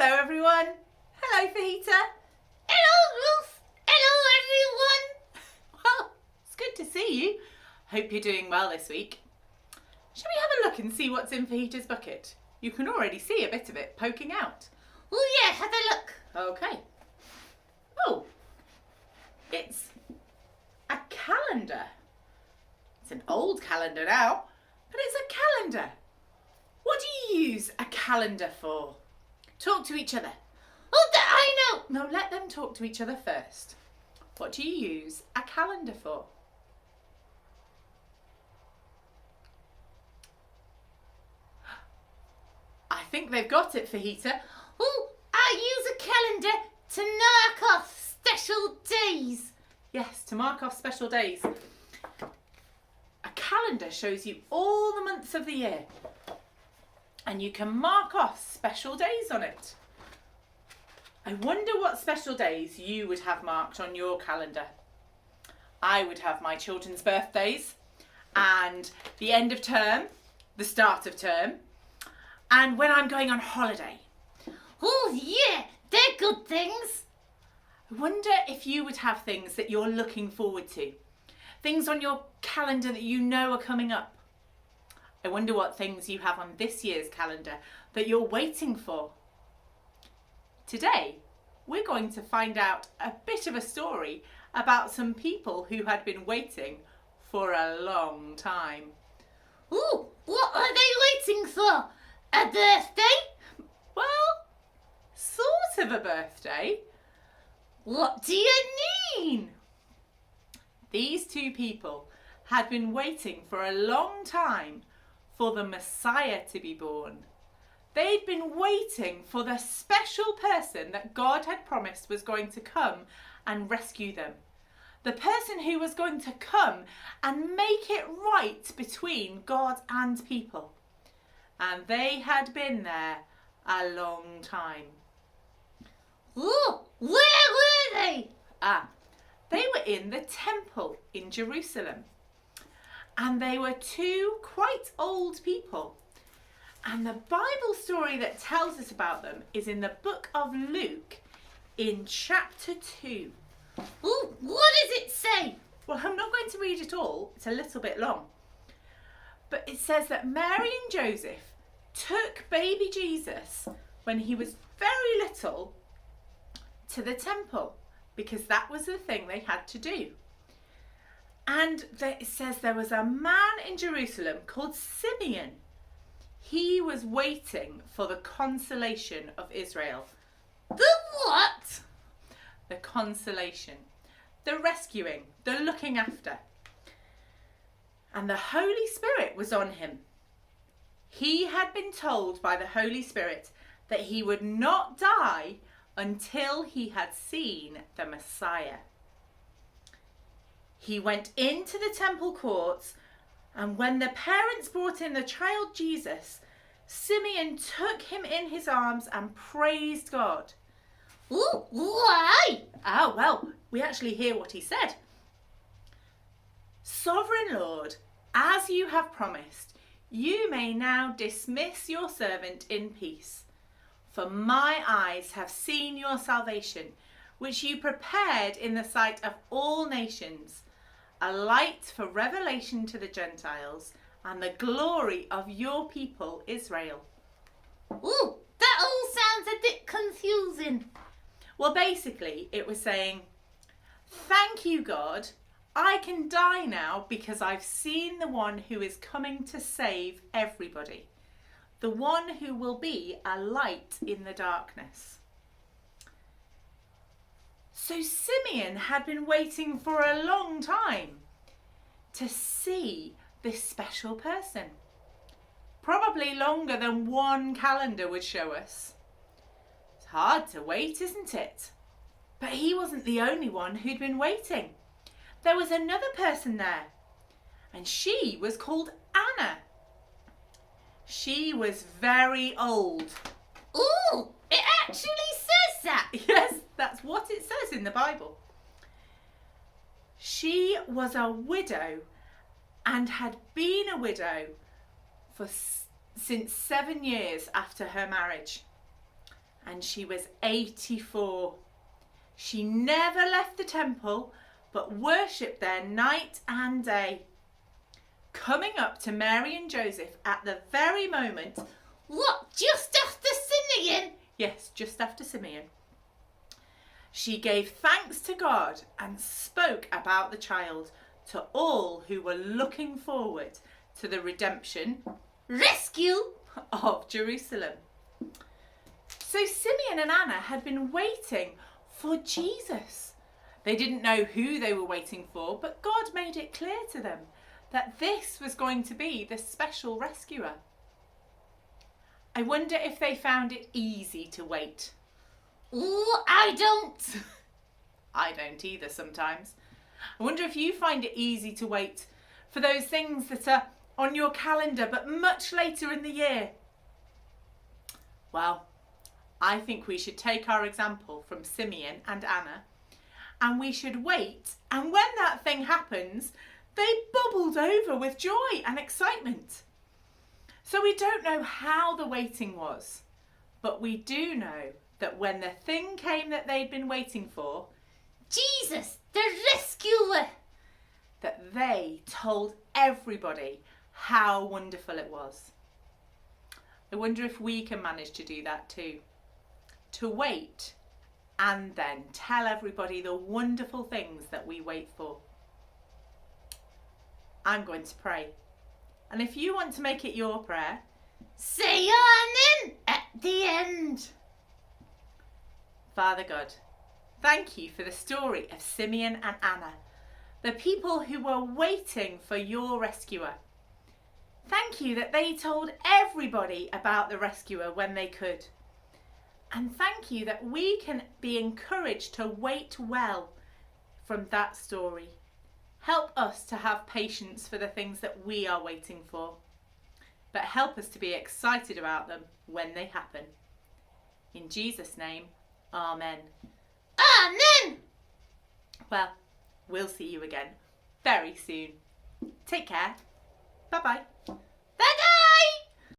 Hello everyone. Hello Fajita. Hello Ruth. Hello everyone. Well, it's good to see you. Hope you're doing well this week. Shall we have a look and see what's in Fajita's bucket? You can already see a bit of it poking out. Oh yeah, have a look. Okay. Oh, it's a calendar. It's an old calendar now, but it's a calendar. What do you use a calendar for? Talk to each other. Oh, that I know. No, let them talk to each other first. What do you use a calendar for? I think they've got it, Fajita. Oh, I use a calendar to mark off special days. Yes, to mark off special days. A calendar shows you all the months of the year, and you can mark off special days on it. I wonder what special days you would have marked on your calendar. I would have my children's birthdays and the end of term, the start of term, and when I'm going on holiday. Oh yeah, they're good things. I wonder if you would have things that you're looking forward to. Things on your calendar that you know are coming up. I wonder what things you have on this year's calendar that you're waiting for. Today, we're going to find out a bit of a story about some people who had been waiting for a long time. Oh, what are they waiting for? A birthday? Well, sort of a birthday. What do you mean? These two people had been waiting for a long time for the Messiah to be born. They'd been waiting for the special person that God had promised was going to come and rescue them. The person who was going to come and make it right between God and people. And they had been there a long time. Oh, where were they? They were in the temple in Jerusalem. And they were two quite old people. And the Bible story that tells us about them is in the book of Luke in chapter 2. Oh, what does it say? Well, I'm not going to read it all. It's a little bit long. But it says that Mary and Joseph took baby Jesus when he was very little to the temple because that was the thing they had to do. And it says there was a man in Jerusalem called Simeon. He was waiting for the consolation of Israel. The what? The consolation, the rescuing, the looking after. And the Holy Spirit was on him. He had been told by the Holy Spirit that he would not die until he had seen the Messiah. He went into the temple courts, and when the parents brought in the child Jesus, Simeon took him in his arms and praised God. Oh, why? Oh, well, we actually hear what he said. Sovereign Lord, as you have promised, you may now dismiss your servant in peace. For my eyes have seen your salvation, which you prepared in the sight of all nations, a light for revelation to the Gentiles and the glory of your people Israel. Oh, that all sounds a bit confusing. Well, basically, it was saying, thank you, God. I can die now because I've seen the one who is coming to save everybody. The one who will be a light in the darkness. So Simeon had been waiting for a long time to see this special person. Probably longer than one calendar would show us. It's hard to wait, isn't it? But he wasn't the only one who'd been waiting. There was another person there, and she was called Anna. She was very old. Oh, it actually says that. Yes, that's what it says in the Bible. She was a widow and had been a widow since 7 years after her marriage. and she was 84. She never left the temple, but worshipped there night and day. Coming up to Mary and Joseph at the very moment. What, just after Simeon? Yes, just after Simeon. She gave thanks to God and spoke about the child to all who were looking forward to the redemption, Rescue of Jerusalem. So Simeon and Anna had been waiting for Jesus. They didn't know who they were waiting for, but God made it clear to them that this was going to be the special rescuer. I wonder if they found it easy to wait. Oh, I don't. I don't either sometimes. I wonder if you find it easy to wait for those things that are on your calendar but much later in the year. Well, I think we should take our example from Simeon and Anna, and we should wait, and when that thing happens, they bubbled over with joy and excitement. So we don't know how the waiting was, but we do know that when the thing came that they'd been waiting for, Jesus, the rescuer, that they told everybody how wonderful it was. I wonder if we can manage to do that too. To wait and then tell everybody the wonderful things that we wait for. I'm going to pray. And if you want to make it your prayer, say amen at the end. Father God, thank you for the story of Simeon and Anna, the people who were waiting for your rescuer. Thank you that they told everybody about the rescuer when they could. And thank you that we can be encouraged to wait well from that story. Help us to have patience for the things that we are waiting for, but help us to be excited about them when they happen. In Jesus' name, amen. Amen. Well, we'll see you again very soon. Take care. Bye-bye.